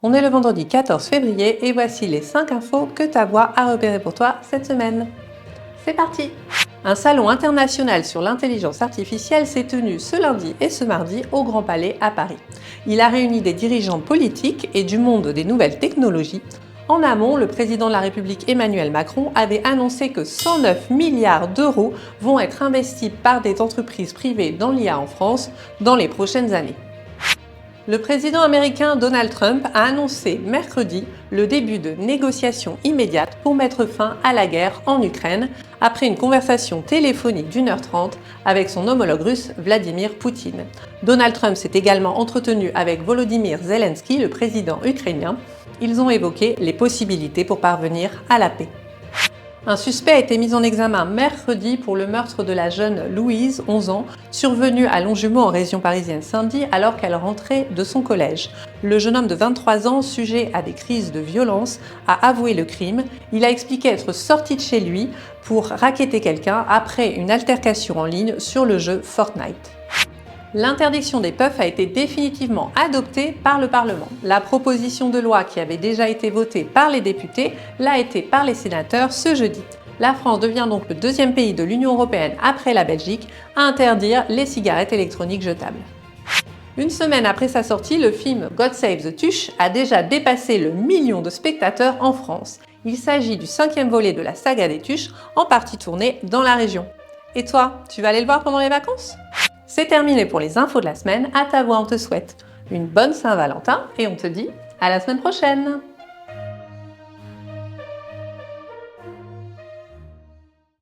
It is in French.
On est le vendredi 14 février et voici les 5 infos que ta voix a repérées pour toi cette semaine. C'est parti! Un salon international sur l'intelligence artificielle s'est tenu ce lundi et ce mardi au Grand Palais à Paris. Il a réuni des dirigeants politiques et du monde des nouvelles technologies. En amont, le président de la République Emmanuel Macron avait annoncé que 109 milliards d'euros vont être investis par des entreprises privées dans l'IA en France dans les prochaines années. Le président américain Donald Trump a annoncé mercredi le début de négociations immédiates pour mettre fin à la guerre en Ukraine après une conversation téléphonique d'1h30 avec son homologue russe Vladimir Poutine. Donald Trump s'est également entretenu avec Volodymyr Zelensky, le président ukrainien. Ils ont évoqué les possibilités pour parvenir à la paix. Un suspect a été mis en examen mercredi pour le meurtre de la jeune Louise, 11 ans, survenu à Longjumeau en région parisienne samedi alors qu'elle rentrait de son collège. Le jeune homme de 23 ans, sujet à des crises de violence, a avoué le crime. Il a expliqué être sorti de chez lui pour racketter quelqu'un après une altercation en ligne sur le jeu Fortnite. L'interdiction des puffs a été définitivement adoptée par le Parlement. La proposition de loi qui avait déjà été votée par les députés l'a été par les sénateurs ce jeudi. La France devient donc le deuxième pays de l'Union européenne après la Belgique à interdire les cigarettes électroniques jetables. Une semaine après sa sortie, le film God Save the Tuche a déjà dépassé le million de spectateurs en France. Il s'agit du 5e volet de la saga des Tuches, en partie tourné dans la région. Et toi, tu vas aller le voir pendant les vacances ? C'est terminé pour les infos de la semaine. À ta voix, on te souhaite une bonne Saint-Valentin et on te dit à la semaine prochaine.